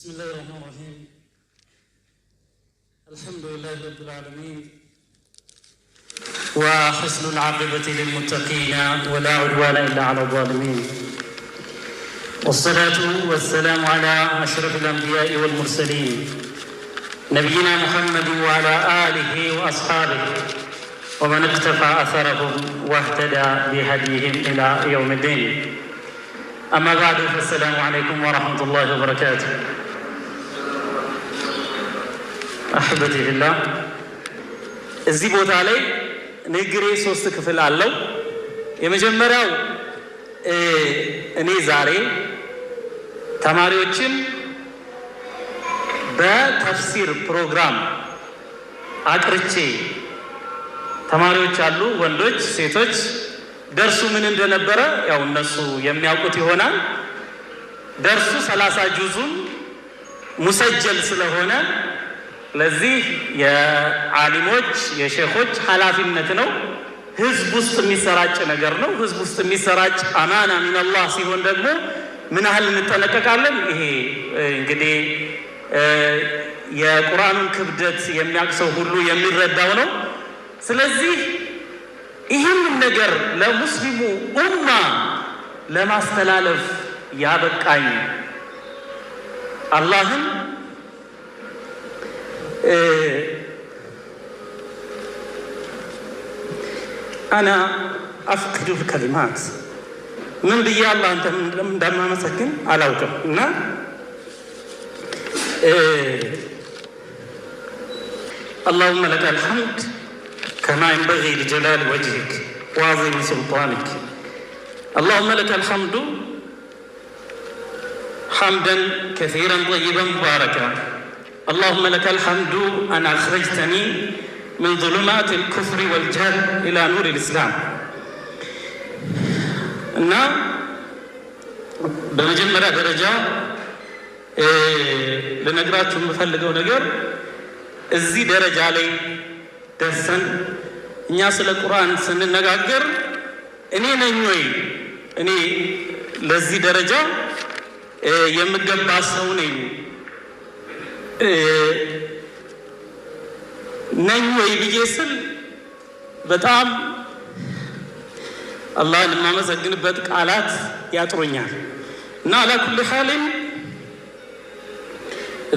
بسم الله الرحمن الرحيم. الحمد لله رب العالمين وحسن العاقبة للمتقين ولا عدوان إلا على الظالمين، والصلاة والسلام على أشرف الأنبياء والمرسلين نبينا محمد وعلى آله وأصحابه ومن اقتفى أثرهم واهتدى بهديهم إلى يوم الدين. أما بعد فالسلام عليكم ورحمة الله وبركاته. أحبتي في الله، እዚህ ቦታ ላይ ንግሬ ሶስት ክፍል አለው። የመጀመሪያው እኔ ዛሬ ተማሪዎችን በተፍሲር ፕሮግራም አቅርቼ ተማሪዎች አሉ፣ ወንዶች ሴቶች፣ ደርሱ ምን እንደነበረ ያው እነሱ የሚያውቁት ይሆናል። ደርሱ 30 ጁዙን ሙሰጀል ስለሆነ ለዚህ የዓሊሞች የሼኾች ኃላፊነት ነው። ህዝብ ውስጥ የሚሰራጭ ነገር ነው። ህዝብ ውስጥ የሚሰራጭ አማና ሚነላህ ሲሆን ደግሞ ምን ያህል እንጠነቀቃለን? ይሄ እንግዲህ የቁርአኑን ክብደት የሚያቅሰው ሁሉ የሚረዳው ነው። ስለዚህ ይህን ነገር ለሙስሊሙ ኡማ ለማስተላለፍ ያበቃኝ አላህን أنا أفقد الكلمات من بيا الله أنت عندما مسكين على وجه نا اللهم لك الحمد كما ينبغي لجلال وجهك وعظيم سلطانك. اللهم لك الحمد حمدا كثيرا طيبا مباركا. اللهم لك الحمد أن أخرجتني من ظلمات الكفر والجهل إلى نور الإسلام. እና በመጀመሪያ ደረጃ ለነግራችሁ የምፈልገው ነገር እዚህ ደረጃ ላይ ደርሰን እኛ ስለ ቁርአን ስንነጋገር እኔ ነኝ ወይ እኔ ለዚህ ደረጃ የምገባ ሰው ነኝ ነኝ ወይ ብዬ ስል በጣም አላህን የማመሰግንበት ቃላት ያጥሩኛል። እና አላ ኩል ሐሊን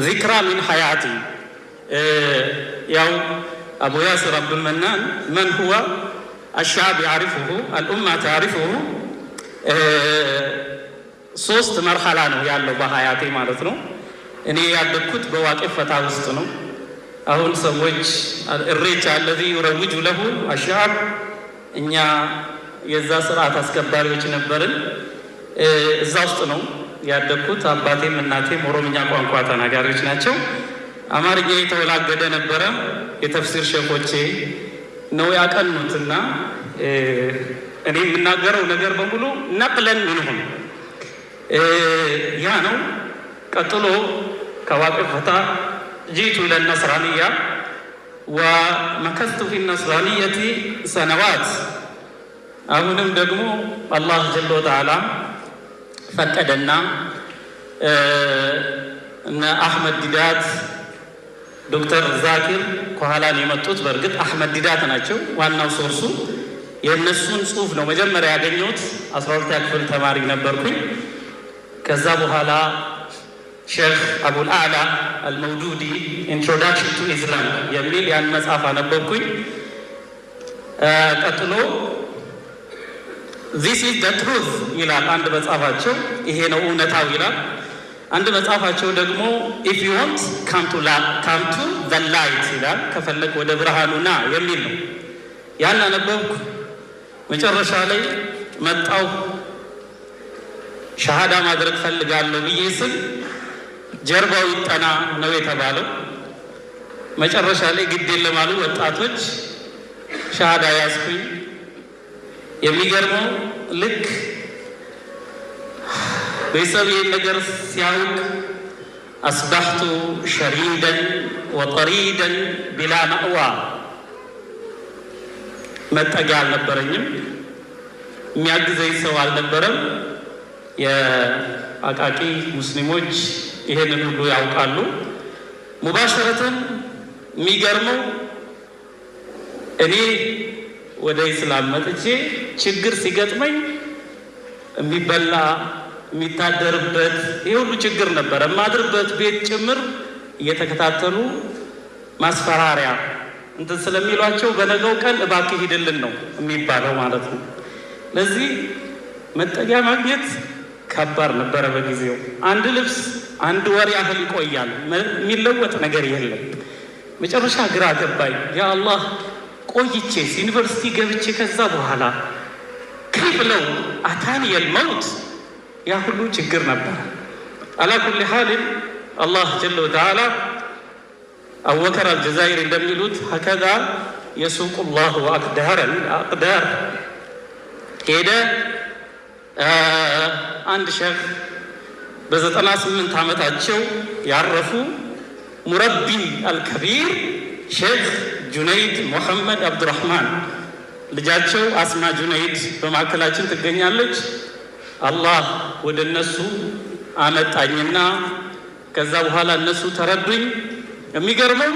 ዚክራ ሚን ሐያቲ ያው አቡ ያሲር አብዱልመናን መን ሁወ አሻዕብ ያዕሪፉሁ አልኡማ ታዕሪፉሁ ሶስት መርሐላ ነው ያለው በሐያቴ ማለት ነው። እኔ ያደግኩት በዋቂፍ ፈታ ውስጥ ነው። አሁን ሰዎች እሬቻ አለዚ ይረውጁ ለሁ አሻዕብ እኛ የዛ ስርዓት አስከባሪዎች ነበርን። እዛ ውስጥ ነው ያደግኩት። አባቴም እናቴም ኦሮምኛ ቋንቋ ተናጋሪዎች ናቸው። አማርኛ የተወላገደ ነበረ። የተፍሲር ሼኾቼ ነው ያቀኑትና እኔ የምናገረው ነገር በሙሉ ነቅለን ምንሆን ያ ነው። ቀጥሎ ከዋቂፍ ፈታ ጂቱ ለነስራንያ ወመከስቱ ፊ ነስራንየቲ ሰነዋት። አሁንም ደግሞ አላህ ጀለ ወተዓላ ፈቀደና እነ አሕመድ ዲዳት ዶክተር ዛኪር ከኋላን የመጡት በእርግጥ አሕመድ ዲዳት ናቸው። ዋናው ሶርሱ የእነሱን ጽሁፍ ነው መጀመሪያ ያገኘሁት። 12ኛ ክፍል ተማሪ ነበርኩኝ። ከዛ በኋላ ሼክ አቡል አዕላ አልመውዱዲ ኢንትሮዳክሽን ቱ ኢስላም የሚል ያን መጽሐፍ አነበብኩኝ። ቀጥሎ ዚስ ኢዝ ዘ ትሩዝ ይላል አንድ መጽሐፋቸው፣ ይሄ ነው እውነታው ይላል። አንድ መጽሐፋቸው ደግሞ ኢፍ ዩ ዋንት ካም ቱ ዘ ላይት ይላል፣ ከፈለግ ወደ ብርሃኑና የሚል ነው። ያን አነበብኩ። መጨረሻ ላይ መጣው ሸሃዳ ማድረግ ፈልጋለሁ ብዬ ስል ጀርባው ይጠና ነው የተባለው። መጨረሻ ላይ ግድ የለም አሉ ወጣቶች፣ ሸሃዳ ያዝኩኝ። የሚገርመው ልክ ቤተሰብ ይህን ነገር ሲያውቅ አስባሕቱ ሸሪደን ወጠሪደን ቢላ ማእዋ፣ መጠጊያ አልነበረኝም፣ የሚያግዘኝ ሰው አልነበረም። የአቃቂ ሙስሊሞች ይሄንን ሁሉ ያውቃሉ። ሙባሸረተን የሚገርመው እኔ ወደ ኢስላም መጥቼ ችግር ሲገጥመኝ የሚበላ የሚታደርበት ይሄ ሁሉ ችግር ነበር። የማድርበት ቤት ጭምር እየተከታተሉ ማስፈራሪያ እንትን ስለሚሏቸው በነገው ቀን እባክህ ሂድልን ነው የሚባለው ማለት ነው። ለዚህ መጠጊያ ማግኘት ከባድ ነበረ በጊዜው። አንድ ልብስ አንድ ወር ያህል ይቆያል፣ የሚለወጥ ነገር የለም። መጨረሻ ግራ ገባኝ። ያ አላህ ቆይቼስ ዩኒቨርሲቲ ገብቼ ከዛ በኋላ ከይፍ ነው አታኒየል መውት፣ ያ ሁሉ ችግር ነበረ። አላ ኩሊ ሐልን አላህ ጀለ ወተዓላ አቡበከር አልጀዛኢሪ እንደሚሉት ሀከዛ የሱቁ ላሁ አቅዳረን አቅዳር ሄደ። አንድ ሼክ በ98 ዓመታቸው ያረፉ ሙረቢ አልከቢር ሼክ ጁነይድ ሙሐመድ አብዱራህማን ልጃቸው አስማ ጁነይድ በማዕከላችን ትገኛለች። አላህ ወደ እነሱ አመጣኝና ከዛ በኋላ እነሱ ተረዱኝ። የሚገርመው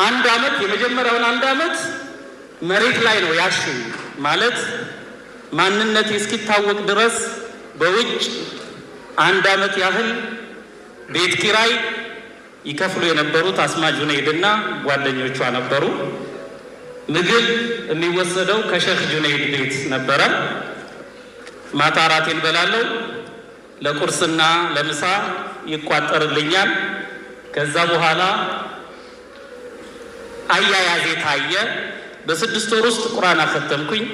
አንድ አመት የመጀመሪያውን አንድ አመት መሬት ላይ ነው ያሹኝ። ማለት ማንነቴ እስኪታወቅ ድረስ በውጭ አንድ አመት ያህል ቤት ኪራይ ይከፍሉ የነበሩት አስማ ጁነይድና ጓደኞቿ ነበሩ። ምግብ የሚወሰደው ከሼክ ጁነይድ ቤት ነበረ። ማታ እራቴን በላለሁ፣ ለቁርስና ለምሳ ይቋጠርልኛል። ከዛ በኋላ አያያዜ ታየ። በ6 ወር ውስጥ ቁርአን አከተምኩኝ።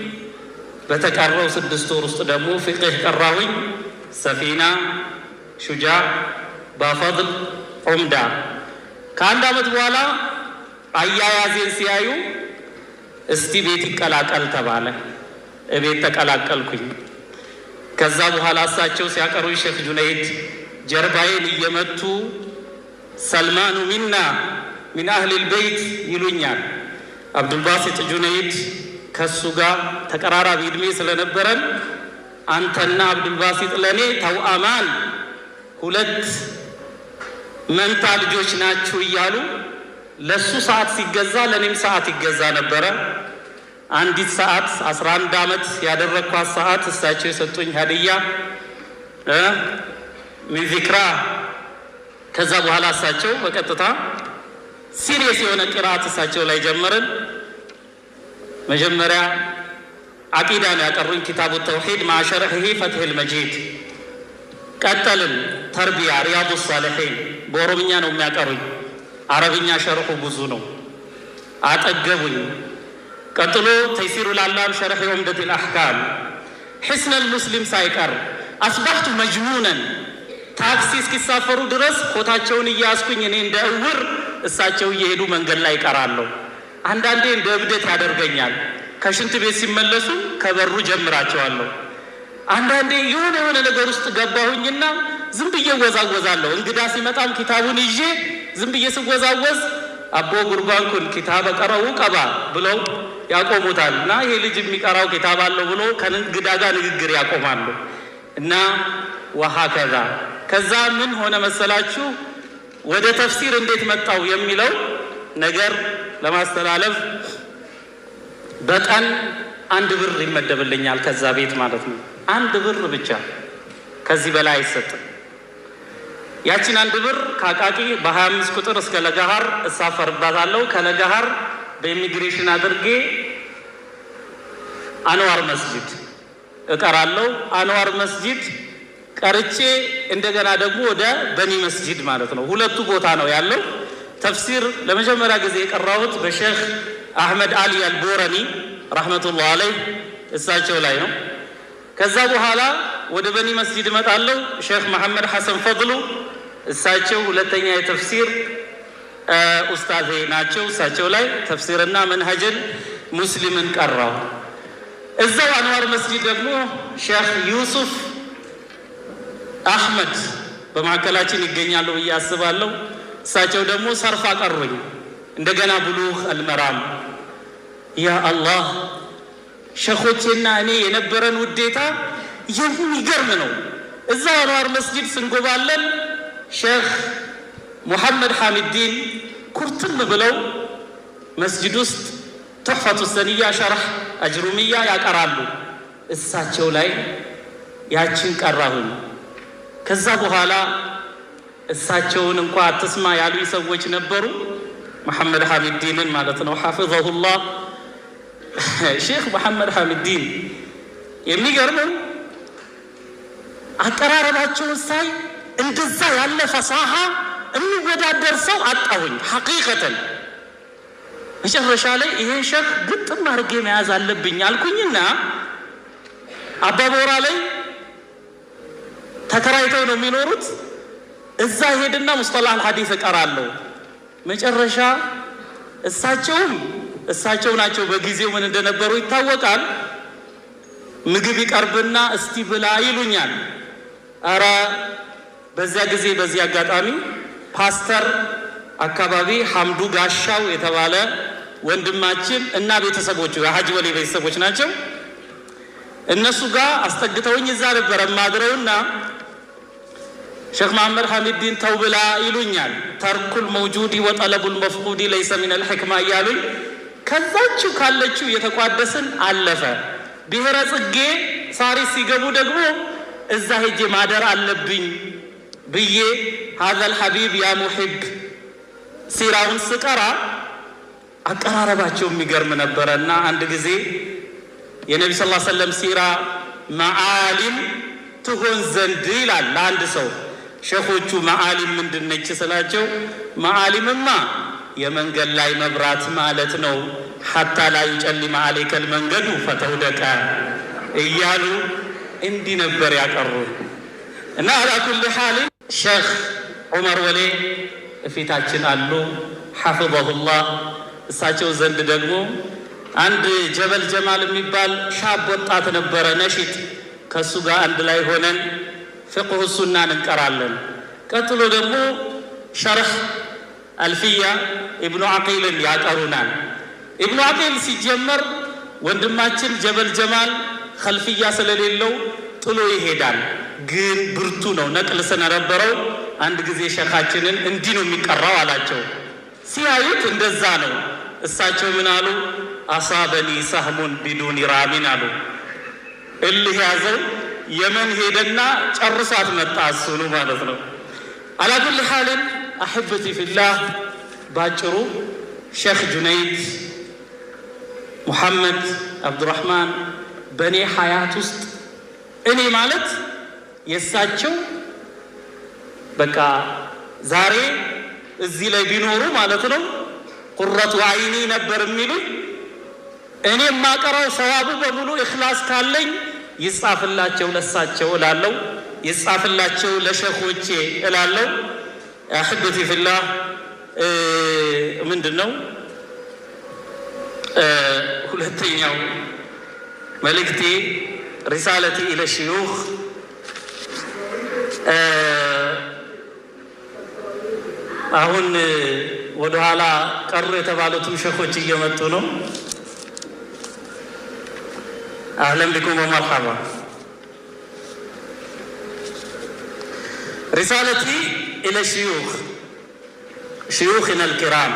በተቀረው 6 ወር ውስጥ ደግሞ ፍቅህ ቀራሁኝ። ሰፊና፣ ሹጃ፣ ባፈድል፣ ዑምዳ። ከአንድ አመት በኋላ አያያዜን ሲያዩ እስቲ ቤት ይቀላቀል ተባለ። እቤት ተቀላቀልኩኝ። ከዛ በኋላ እሳቸው ሲያቀሩኝ ሼክ ጁነይድ ጀርባዬን እየመቱ ሰልማኑ ሚና ሚን አህሊል በይት ይሉኛል። አብዱልባሲጥ ጁነይድ ከሱ ጋር ተቀራራቢ እድሜ ስለነበረን አንተና አብዱልባሲጥ ለኔ ተውአማን ሁለት መንታ ልጆች ናችሁ እያሉ ለሱ ሰዓት ሲገዛ ለኔም ሰዓት ይገዛ ነበረ። አንዲት ሰዓት 11 አመት ያደረኳት ሰዓት እሳቸው የሰጡኝ ሀዲያ ሚን ዚክራ። ከዛ በኋላ እሳቸው በቀጥታ ሲሪየስ የሆነ ቂራአት እሳቸው ላይ ጀመርን። መጀመሪያ አቂዳ ነው ያቀሩኝ፣ ኪታቡ ተውሂድ ማሸረሂ ፈትሂል መጂድ። ቀጠልን ተርቢያ ሪያዱ ሳሊሒን በኦሮምኛ ነው የሚያቀሩኝ፣ አረብኛ ሸርሑ ብዙ ነው። አጠገቡኝ። ቀጥሎ ተይሲሩል አላም ሸርሒ ዑምደቱል አሕካም፣ ሒስነል ሙስሊም ሳይቀር አስባህቱ መጅኑነን። ታክሲ እስኪሳፈሩ ድረስ ኮታቸውን እያስኩኝ እኔ እንደ እውር እሳቸው እየሄዱ መንገድ ላይ ይቀራለሁ። አንዳንዴ እንደ እብደት ያደርገኛል። ከሽንት ቤት ሲመለሱ ከበሩ ጀምራቸዋለሁ። አንዳንዴ የሆነ ነገር ውስጥ ገባሁኝና ዝም ብዬ ወዛወዛለሁ። እንግዳ ሲመጣም ኪታቡን ይዤ ዝም ብዬ ስወዛወዝ አቦ ጉርባንኩን ኪታበ ቀረው ቀባ ብለው ያቆሙታል። እና ይሄ ልጅ የሚቀራው ኪታብ አለው ብሎ ከእንግዳ ጋር ንግግር ያቆማሉ። እና ወሀከዛ ከዛ ምን ሆነ መሰላችሁ፣ ወደ ተፍሲር እንዴት መጣው የሚለው ነገር ለማስተላለፍ በቀን 1 ብር ይመደብልኛል ከዛ ቤት ማለት ነው። 1 ብር ብቻ፣ ከዚህ በላይ አይሰጥም። ያችን 1 ብር ከአቃቂ በ25 ቁጥር እስከ ለጋሃር እሳፈርባታለሁ። ከለጋሃር በኢሚግሬሽን አድርጌ አንዋር መስጂድ እቀራለሁ። አንዋር መስጂድ ቀርቼ እንደገና ደግሞ ወደ በኒ መስጂድ ማለት ነው። ሁለቱ ቦታ ነው ያለው። ተፍሲር ለመጀመሪያ ጊዜ የቀራሁት በሼክ አህመድ አሊ አልቦረኒ ረሕመቱላህ አለይህ እሳቸው ላይ ነው። ከዛ በኋላ ወደ በኒ መስጂድ እመጣለሁ። ሼክ መሐመድ ሐሰን ፈድሉ እሳቸው ሁለተኛ የተፍሲር ኡስታዜ ናቸው። እሳቸው ላይ ተፍሲርና መንሀጀል ሙስሊምን ቀራው። እዛው አንዋር መስጂድ ደግሞ ሼክ ዩሱፍ አህመድ በማዕከላችን ይገኛሉ ብዬ አስባለሁ። እሳቸው ደግሞ ሰርፋ ቀሩኝ። እንደገና ብሉግ አልመራም። ያ አላህ ሸኾቼና እኔ የነበረን ውዴታ የሚገርም ነው። እዛው አንዋር መስጂድ ስንጎባለን ሼክ ሙሐመድ ሐሚድዲን ኩርትም ብለው መስጂድ ውስጥ ቱሕፈቱ ሰንያ ሸርሕ አጅሩሚያ ያቀራሉ። እሳቸው ላይ ያችን ቀራሁኝ። ከዛ በኋላ እሳቸውን እንኳ አትስማ ያሉኝ ሰዎች ነበሩ። መሐመድ ሐሚድዲንን ማለት ነው ሐፊዘሁላህ። ሼክ መሐመድ ሐሚድዲን የሚገርመው አቀራረባቸውን ሳይ እንደዛ ያለ ፈሳሃ የሚወዳደር ሰው አጣሁኝ ሐቂቀተን። መጨረሻ ላይ ይሄን ሼክ ግጥም አድርጌ መያዝ አለብኝ አልኩኝና አባቦራ ላይ ተከራይተው ነው የሚኖሩት። እዛ ሄድና ሙስጠላህ አልሐዲስ እቀራለሁ። መጨረሻ እሳቸው ናቸው በጊዜው ምን እንደነበሩ ይታወቃል። ምግብ ይቀርብና እስቲ ብላ ይሉኛል። አረ በዚያ ጊዜ በዚህ አጋጣሚ ፓስተር አካባቢ ሐምዱ ጋሻው የተባለ ወንድማችን እና ቤተሰቦቹ የሐጅ ወሊ ቤተሰቦች ናቸው። እነሱ ጋር አስጠግተውኝ እዛ ነበር ማድረውና ሼክ መሐመድ ሐሚድዲን ተው ብላ ይሉኛል። ተርኩል መውጁዲ ወጠለቡል መፍቁዲ ለይሰ ሚነል ሕክማ እያሉኝ ከዛችሁ ካለችው የተቋደስን አለፈ። ብሔረ ጽጌ ሳሪስ ሲገቡ ደግሞ እዛ ሄጄ ማደር አለብኝ ብዬ ሀዘል ሐቢብ ያ ሙሒብ ሲራውን ስቀራ አቀራረባቸው የሚገርም ነበረና አንድ ጊዜ የነቢ ሰለላሁ ዐለይሂ ወሰለም ሲራ መዓሊም ትሆን ዘንድ ይላል ለአንድ ሰው። ሼኾቹ መዓሊም ምንድን ነች ስላቸው፣ መዓሊምማ የመንገድ ላይ መብራት ማለት ነው። ሐታ ላ ይጨልም ዐለይከል መንገዱ ፈተውደቀ እያሉ እንዲህ ነበር ያቀሩ እና አላ ኩሊ ሓል ሼክ ዑመር ወሌ እፊታችን አሉ ሐፊዘሁላህ። እሳቸው ዘንድ ደግሞ አንድ ጀበል ጀማል የሚባል ሻብ ወጣት ነበረ ነሽጥ። ከሱ ጋር አንድ ላይ ሆነን ፍቅሁ ሱናን እንቀራለን። ቀጥሎ ደግሞ ሸርሕ አልፊያ ኢብኑ ዓቂልን ያቀሩናል። ኢብኑ ዓቂል ሲጀመር ወንድማችን ጀበል ጀማል ኸልፍያ ስለሌለው ጥሎ ይሄዳል። ግን ብርቱ ነው፣ ነቅል ስለነበረው አንድ ጊዜ ሸኻችንን እንዲህ ነው የሚቀራው አላቸው። ሲያዩት እንደዛ ነው። እሳቸው ምን አሉ? አሳበኒ ሰህሙን ቢዱኒ ራሚን አሉ። እልህ ያዘው የመን ሄደና ጨርሷት መጣ እሱኑ ማለት ነው። አላ ኩሊ ሓልን አሕበቲ ፊላህ ባጭሩ ሼክ ጁነይድ ሙሐመድ አብዱራህማን በእኔ ሐያት ውስጥ እኔ ማለት የእሳቸው በቃ ዛሬ እዚህ ላይ ቢኖሩ ማለት ነው ቁረቱ አይኒ ነበር የሚሉ። እኔ የማቀራው ሰዋቡ በሙሉ ኢኽላስ ካለኝ ይጻፍላቸው ለሳቸው እላለሁ፣ ይጻፍላቸው ለሸኾቼ እላለሁ። አሕበቲ ፊላህ ምንድን ነው ሁለተኛው መልእክቴ ሪሳለቲ ኢለ ሽዩኽ አሁን ወደኋላ ቀሩ የተባሉትም ሸኾች እየመጡ ነው። አህለን ቢኩም ወመርሐባ። ሪሳለቲ ኢለ ሽዩኽ ሽዩኽና አልኪራም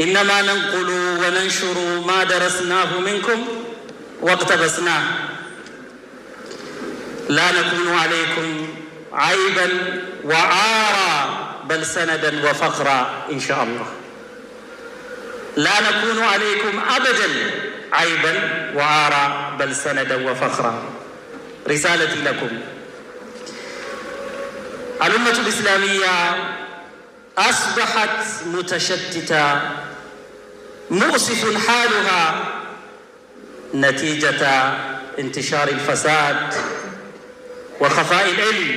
ኢነማ ነንቁሉ ወነንሹሩ ማ ደረስናሁ ሚንኩም ወቅተበስናህ ላ ነኩኑ ዐለይኩም ዐይበን ወዓራ በል ሰነደን ወፈኽራ ኢንሻአላህ። ላ ነኩኑ ዐለይኩም አበደን ዐይበን ወዓራ በል ሰነደን ወፈኽራ። ሪሳለቲ ለኩም አልኡመቱ ልእስላሚያ አስበሐት ሙተሸትታ ሙእሲፉን ሓሉሃ ነቲጀተ انتشار الفساد وخفاء العلم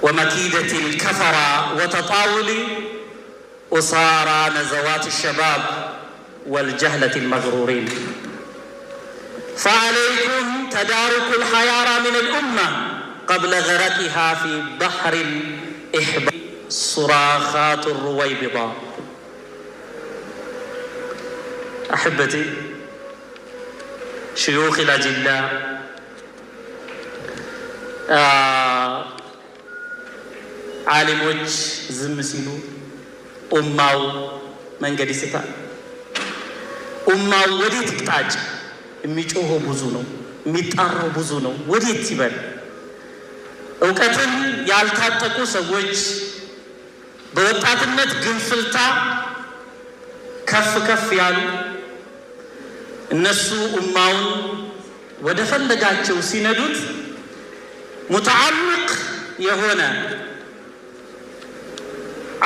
ومكيدة الكفرة وتطاول أسارى نزوات الشباب والجهلة المغرورين. فعليكم تدارك الحيارى من الأمة قبل غرقها في بحر الإحباط صراخات الرويبضة. أحبتي ሽዩኽ الأجلة ዓሊሞች ዝም ሲሉ ኡማው መንገድ ይስታል። ኡማው ወዴት ይቅጣጭ? የሚጮኸው ብዙ ነው፣ የሚጣራው ብዙ ነው። ወዴት ይበል? እውቀትን ያልታጠቁ ሰዎች በወጣትነት ግንፍልታ ከፍ ከፍ ያሉ እነሱ ኡማውን ወደ ፈለጋቸው ሲነዱት ሙተዓልቅ የሆነ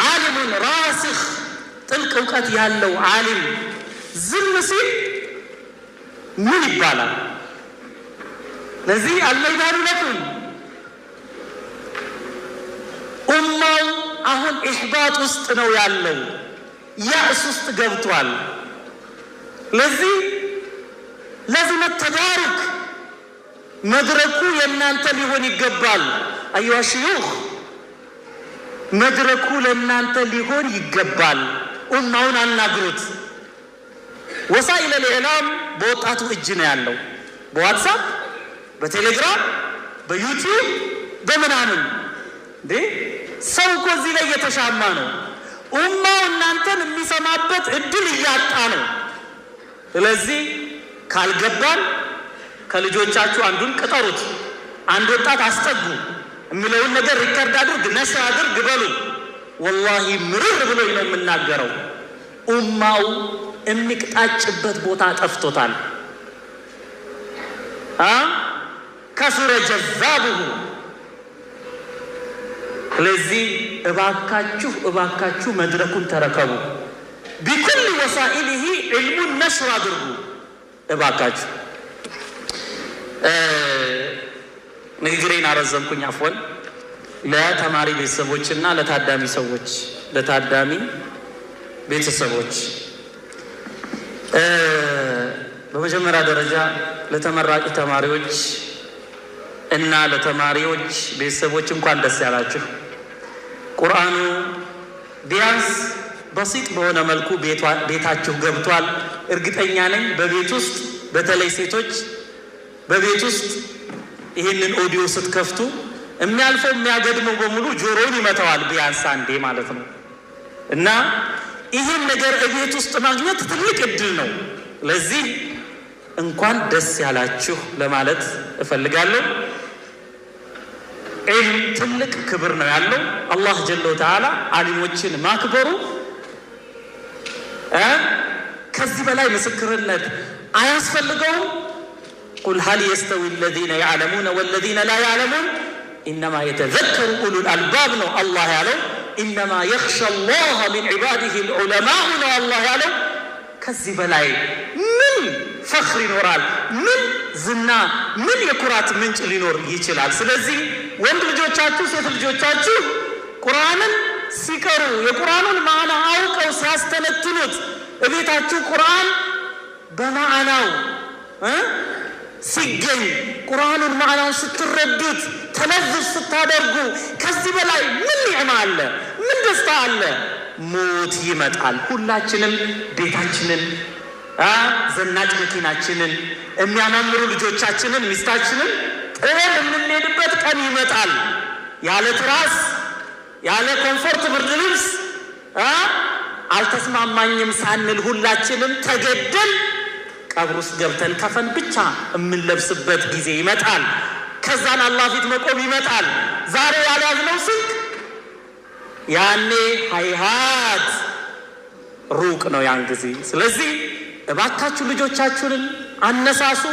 ዓሊሙን ራሲኽ ጥልቅ እውቀት ያለው ዓሊም ዝም ሲል ምን ይባላል? ለዚህ አልመይዳኑ ለኩም ኡማው አሁን ኢሕባጥ ውስጥ ነው ያለው፣ ያእስ ውስጥ ገብቷል። ለዚህ ተዳሩክ መድረኩ የእናንተ ሊሆን ይገባል። አዩሃ ሽዩኽ መድረኩ ለእናንተ ሊሆን ይገባል። ኡማውን አናግሩት። ወሳኢል አልኢዕላም በወጣቱ እጅ ነው ያለው። በዋትሳፕ፣ በቴሌግራም፣ በዩቲዩብ በምናምን ሰው እኮ እዚህ ላይ እየተሻማ ነው። ኡማው እናንተን የሚሰማበት እድል እያጣ ነው። ስለዚህ ካልገባን ከልጆቻችሁ አንዱን ቅጠሩት፣ አንድ ወጣት አስጠጉ፣ የሚለውን ነገር ሪከርድ አድርግ፣ ነሽር አድርግ በሉ። ወላሂ ምርር ብሎኝ ነው የምናገረው። ኡማው የሚቅጣጭበት ቦታ ጠፍቶታል። ከሱረ ጀዛብሁ። ስለዚህ እባካችሁ መድረኩን ተረከቡ። ቢኩል ወሳኢልህ ዕልሙን ነሽር አድርጉ እባካችሁ። ንግግሬን አረዘምኩኝ፣ አፍወን። ለተማሪ ቤተሰቦችና ለታዳሚ ሰዎች፣ ለታዳሚ ቤተሰቦች በመጀመሪያ ደረጃ ለተመራቂ ተማሪዎች እና ለተማሪዎች ቤተሰቦች እንኳን ደስ ያላችሁ። ቁርአኑ ቢያንስ በሲጥ በሆነ መልኩ ቤታችሁ ገብቷል። እርግጠኛ ነኝ በቤት ውስጥ በተለይ ሴቶች በቤት ውስጥ ይህንን ኦዲዮ ስትከፍቱ የሚያልፈው የሚያገድመው በሙሉ ጆሮውን ይመታዋል፣ ቢያንስ አንዴ ማለት ነው። እና ይህን ነገር እቤት ውስጥ ማግኘት ትልቅ እድል ነው። ለዚህ እንኳን ደስ ያላችሁ ለማለት እፈልጋለሁ። ዒልም ትልቅ ክብር ነው ያለው። አላህ ጀለ ወተዓላ ዓሊሞችን ማክበሩ ከዚህ በላይ ምስክርነት አያስፈልገውም። ቁል ሀል የስተዊ አለዚነ ያዕለሙነ ወለዚነ ላ ያዕለሙን ኢነማ የተዘከሩ ኡሉል አልባብ ነው አላህ ያለው። ኢነማ የኽሻ አላህ ሚን ዒባዲሂ ልዑለማኡ ነው አላህ ያለው። ከዚህ በላይ ምን ፈኽር ይኖራል? ምን ዝና፣ ምን የኩራት ምንጭ ሊኖር ይችላል? ስለዚህ ወንድ ልጆቻችሁ፣ ሴት ልጆቻችሁ ቁርአንን ሲቀሩ የቁርአኑን ማዕና አውቀው ሲያስተነትኑት እቤታችሁ ቁርአን በማዕናው ሲገኝ ቁርአኑን ማዕናውን ስትረዱት ተለዝዝ ስታደርጉ ከዚህ በላይ ምን ኒዕማ አለ? ምን ደስታ አለ? ሞት ይመጣል። ሁላችንም ቤታችንን፣ ዘናጭ መኪናችንን፣ የሚያማምሩ ልጆቻችንን፣ ሚስታችንን ጥለን የምንሄድበት ቀን ይመጣል። ያለ ትራስ ያለ ኮምፎርት ብርድ ልብስ አልተስማማኝም ሳንል ሁላችንም ተገደል ቀብር ውስጥ ገብተን ከፈን ብቻ የምንለብስበት ጊዜ ይመጣል። ከዛን አላህ ፊት መቆም ይመጣል። ዛሬ ያልያዝነው ስንቅ ያኔ ሃይሃት ሩቅ ነው ያን ጊዜ። ስለዚህ እባካችሁ ልጆቻችሁን አነሳሱ።